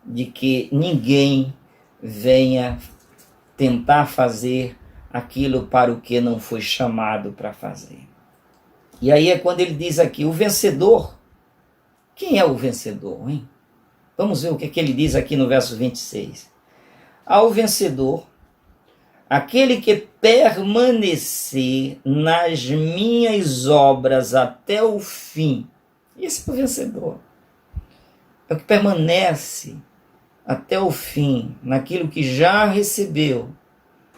de que ninguém venha tentar fazer aquilo para o que não foi chamado para fazer. E aí é quando ele diz aqui, o vencedor. Quem é o vencedor, hein? Vamos ver o que ele diz aqui no verso 26. Ao vencedor, aquele que permanecer nas minhas obras até o fim. Esse é o vencedor. É o que permanece até o fim naquilo que já recebeu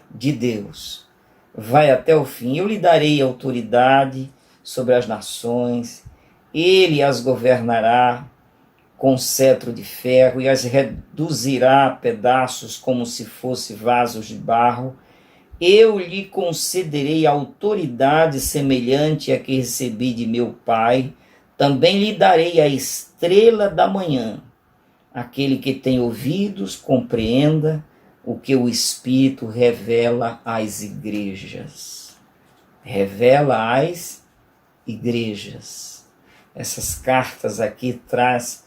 de Deus. Vai até o fim. Eu lhe darei autoridade sobre as nações. Ele as governará com cetro de ferro e as reduzirá a pedaços como se fosse vasos de barro. Eu lhe concederei autoridade semelhante à que recebi de meu Pai. Também lhe darei a estrela da manhã. Aquele que tem ouvidos, compreenda o que o Espírito revela às igrejas. Revela às igrejas. Essas cartas aqui trazem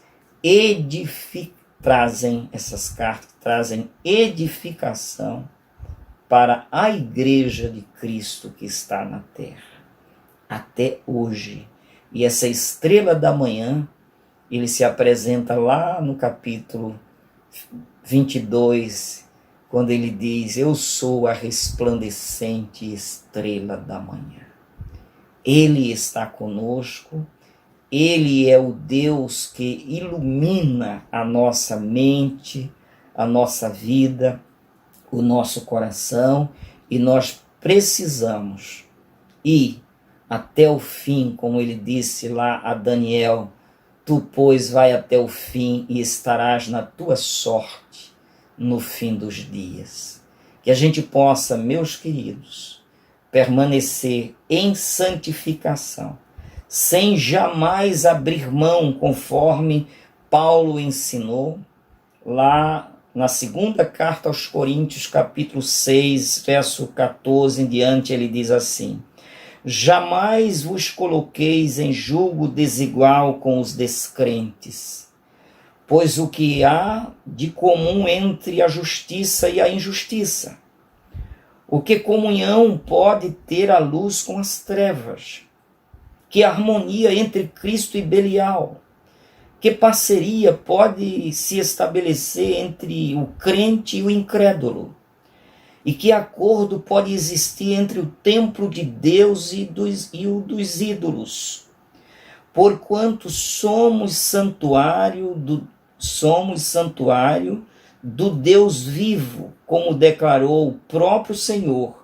edificação para a igreja de Cristo que está na terra. Até hoje. E essa estrela da manhã, ele se apresenta lá no capítulo 22, quando ele diz, eu sou a resplandecente estrela da manhã. Ele está conosco, ele é o Deus que ilumina a nossa mente, a nossa vida, o nosso coração, e nós precisamos ir até o fim, como ele disse lá a Daniel, tu, pois, vai até o fim e estarás na tua sorte no fim dos dias. Que a gente possa, meus queridos, permanecer em santificação, sem jamais abrir mão, conforme Paulo ensinou, lá na segunda carta aos Coríntios, capítulo 6, verso 14 em diante, ele diz assim, jamais vos coloqueis em julgo desigual com os descrentes, pois o que há de comum entre a justiça e a injustiça? O que comunhão pode ter a luz com as trevas? Que harmonia entre Cristo e Belial? Que parceria pode se estabelecer entre o crente e o incrédulo? E que acordo pode existir entre o templo de Deus e o dos ídolos? Porquanto somos santuário do Deus vivo, como declarou o próprio Senhor.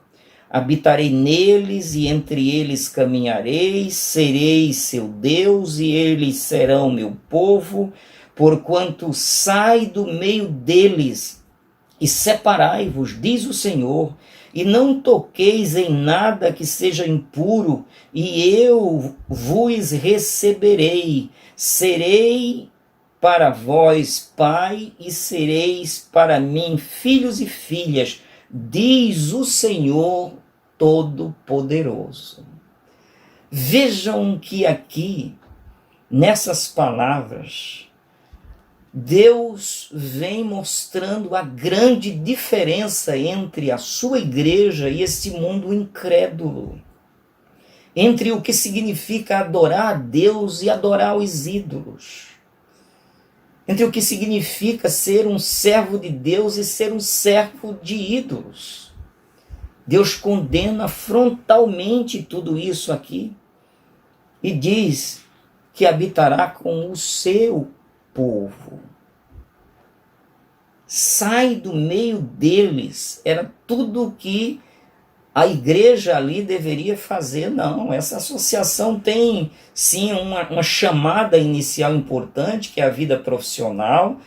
Habitarei neles e entre eles caminharei, serei seu Deus e eles serão meu povo, porquanto sai do meio deles e separai-vos, diz o Senhor, e não toqueis em nada que seja impuro, e eu vos receberei, serei para vós pai e sereis para mim filhos e filhas, diz o Senhor Todo-Poderoso. Vejam que aqui, nessas palavras, Deus vem mostrando a grande diferença entre a sua igreja e esse mundo incrédulo. Entre o que significa adorar a Deus e adorar os ídolos. Entre o que significa ser um servo de Deus e ser um servo de ídolos. Deus condena frontalmente tudo isso aqui e diz que habitará com o seu povo. Sai do meio deles, era tudo o que a igreja ali deveria fazer. Não, essa associação tem sim uma chamada inicial importante, que é a vida profissional,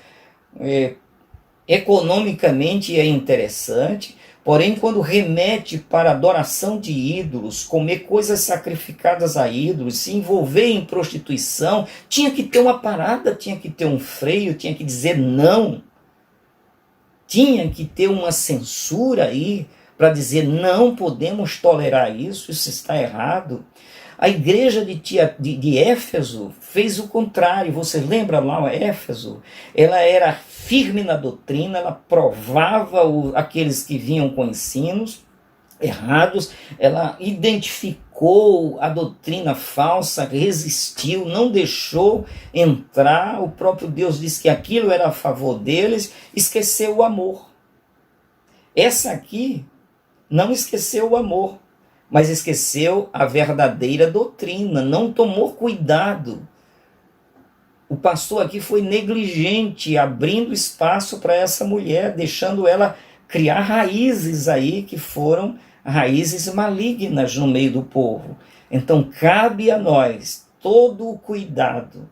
economicamente é interessante, porém quando remete para adoração de ídolos, comer coisas sacrificadas a ídolos, se envolver em prostituição, tinha que ter uma parada, tinha que ter um freio, tinha que dizer não, tinha que ter uma censura aí, para dizer não podemos tolerar isso, isso está errado. A igreja de Éfeso fez o contrário. Você lembra lá Éfeso? Ela era firme na doutrina, ela provava aqueles que vinham com ensinos errados, ela identificou a doutrina falsa, resistiu, não deixou entrar. O próprio Deus disse que aquilo era a favor deles, esqueceu o amor. Essa aqui não esqueceu o amor, mas esqueceu a verdadeira doutrina, não tomou cuidado. O pastor aqui foi negligente, abrindo espaço para essa mulher, deixando ela criar raízes aí que foram raízes malignas no meio do povo. Então cabe a nós todo o cuidado.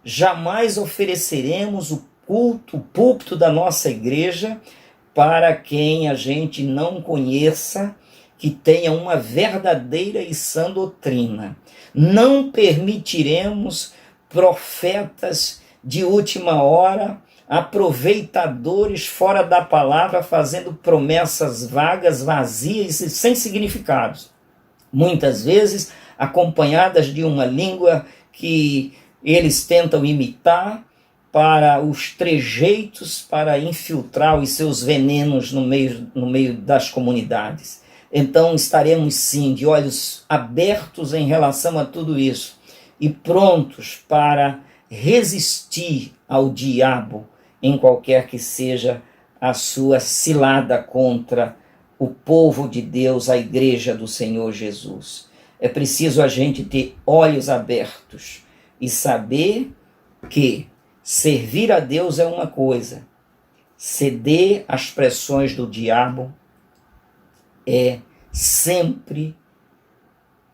Jamais ofereceremos o culto, o púlpito da nossa igreja para quem a gente não conheça, que tenha uma verdadeira e sã doutrina. Não permitiremos profetas de última hora, aproveitadores fora da palavra, fazendo promessas vagas, vazias e sem significados. Muitas vezes acompanhadas de uma língua que eles tentam imitar, para os trejeitos, para infiltrar os seus venenos no meio das comunidades. Então estaremos sim de olhos abertos em relação a tudo isso e prontos para resistir ao diabo em qualquer que seja a sua cilada contra o povo de Deus, a igreja do Senhor Jesus. É preciso a gente ter olhos abertos e saber que servir a Deus é uma coisa, ceder às pressões do diabo é sempre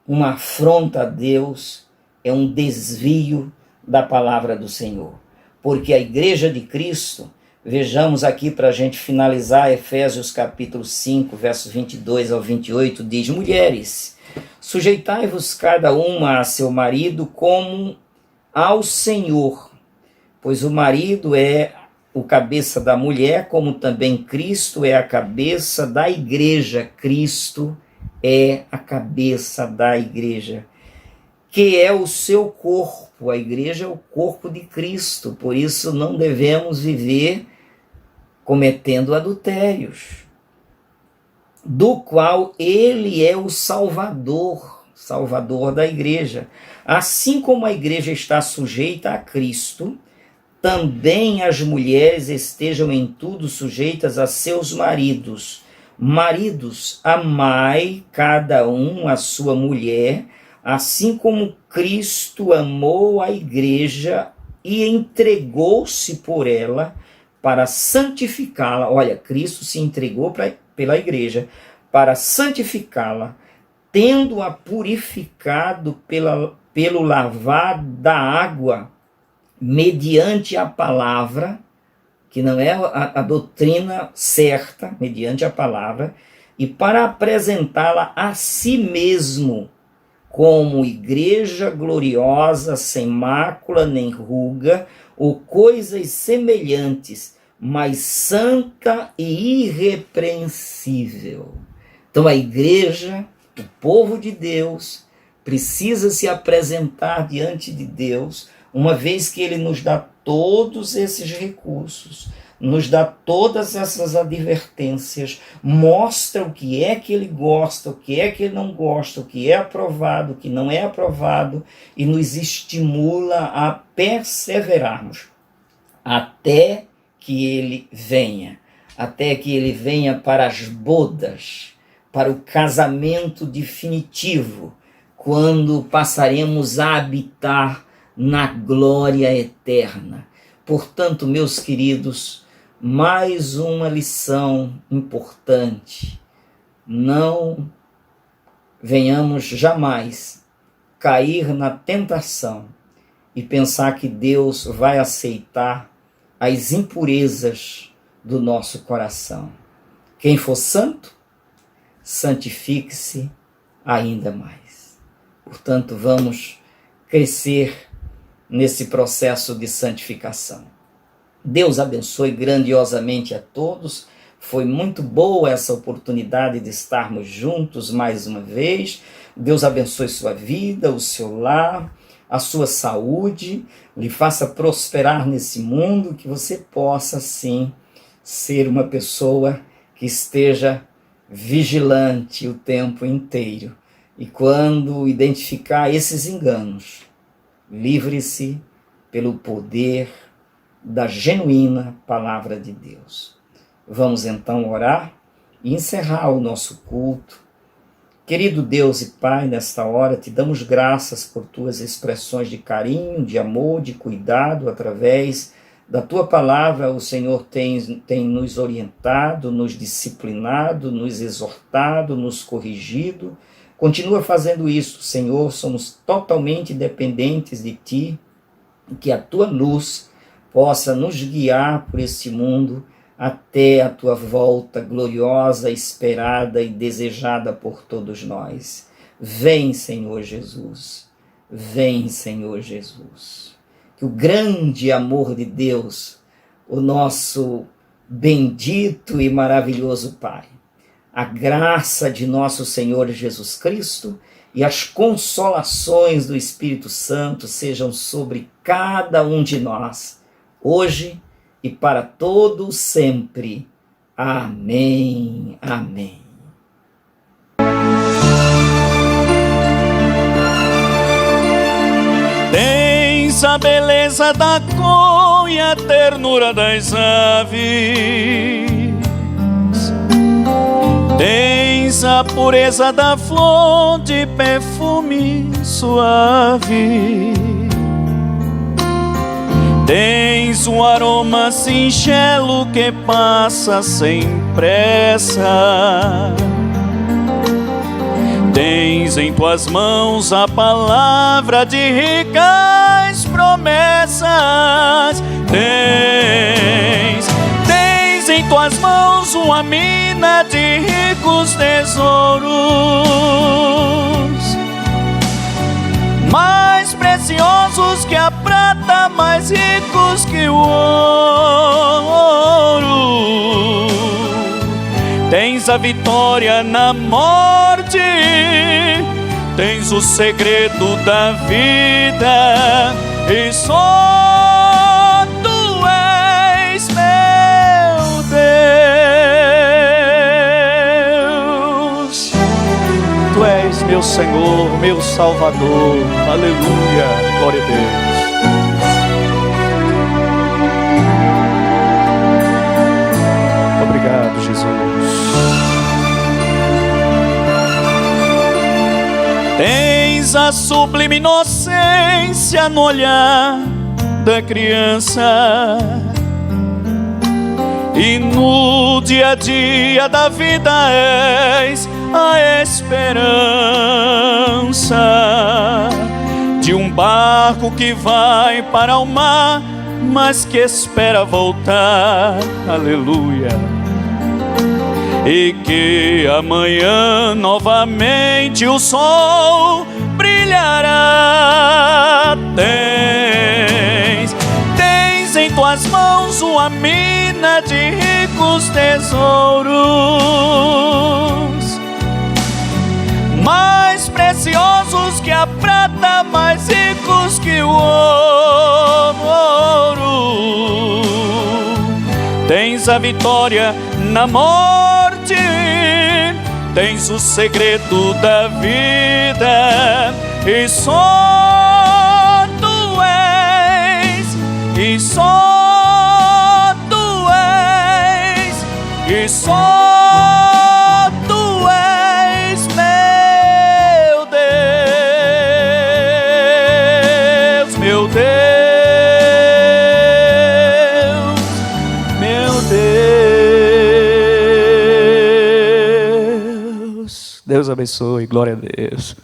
uma afronta a Deus, é um desvio da palavra do Senhor. Porque a igreja de Cristo, vejamos aqui para a gente finalizar, Efésios capítulo 5, versos 22 ao 28, diz: mulheres, sujeitai-vos cada uma a seu marido como ao Senhor, pois o marido é o cabeça da mulher, como também Cristo é a cabeça da igreja. Cristo é a cabeça da igreja, que é o seu corpo. A igreja é o corpo de Cristo, por isso não devemos viver cometendo adultérios, do qual ele é o Salvador da igreja. Assim como a igreja está sujeita a Cristo, também as mulheres estejam em tudo sujeitas a seus maridos. Maridos, amai cada um a sua mulher, assim como Cristo amou a igreja e entregou-se por ela para santificá-la. Olha, Cristo se entregou pela igreja para santificá-la, tendo-a purificado pelo lavar da água, mediante a palavra, que não é a doutrina certa, mediante a palavra, e para apresentá-la a si mesmo, como igreja gloriosa, sem mácula nem ruga, ou coisas semelhantes, mas santa e irrepreensível. Então a igreja, o povo de Deus, precisa se apresentar diante de Deus, uma vez que Ele nos dá todos esses recursos, nos dá todas essas advertências, mostra o que é que Ele gosta, o que é que Ele não gosta, o que é aprovado, o que não é aprovado, e nos estimula a perseverarmos até que Ele venha, para as bodas, para o casamento definitivo, quando passaremos a habitar na glória eterna. Portanto, meus queridos, mais uma lição importante: não venhamos jamais cair na tentação e pensar que Deus vai aceitar as impurezas do nosso coração. Quem for santo, santifique-se ainda mais. Portanto, vamos crescer nesse processo de santificação. Deus abençoe grandiosamente a todos. Foi muito boa essa oportunidade de estarmos juntos mais uma vez. Deus abençoe sua vida, o seu lar, a sua saúde, lhe faça prosperar nesse mundo, que você possa, sim, ser uma pessoa que esteja vigilante o tempo inteiro. E quando identificar esses enganos, livre-se pelo poder da genuína palavra de Deus. Vamos então orar e encerrar o nosso culto. Querido Deus e Pai, nesta hora te damos graças por tuas expressões de carinho, de amor, de cuidado. Através da tua palavra, o Senhor tem nos orientado, nos disciplinado, nos exortado, nos corrigido. Continua fazendo isso, Senhor. Somos totalmente dependentes de Ti, que a Tua luz possa nos guiar por este mundo até a Tua volta gloriosa, esperada e desejada por todos nós. Vem, Senhor Jesus. Vem, Senhor Jesus. Que o grande amor de Deus, o nosso bendito e maravilhoso Pai, a graça de nosso Senhor Jesus Cristo e as consolações do Espírito Santo sejam sobre cada um de nós, hoje e para todo sempre. Amém. Amém. Tens a beleza da cor e a ternura das aves. Tens a pureza da flor de perfume suave. Tens um aroma singelo que passa sem pressa. Tens em tuas mãos a palavra de ricas promessas. Tens em tuas mãos uma mina de ricos tesouros, mais preciosos que a prata, mais ricos que o ouro. Tens a vitória na morte, tens o segredo da vida, e só Tu és meu Deus. Tu és meu Senhor, meu Salvador. Aleluia, glória a Deus. Obrigado, Jesus. Tens a sublime inocência no olhar da criança. E no dia a dia da vida és a esperança de um barco que vai para o mar, mas que espera voltar. Aleluia. E que amanhã novamente o sol brilhará. Tens em tuas mãos uma mina de ricos tesouros, mais preciosos que a prata, mais ricos que o ouro. Tens a vitória na morte, tens o segredo da vida, e só tu és, e só tu és, e só tu és, meu Deus, meu Deus, meu Deus. Deus abençoe, glória a Deus.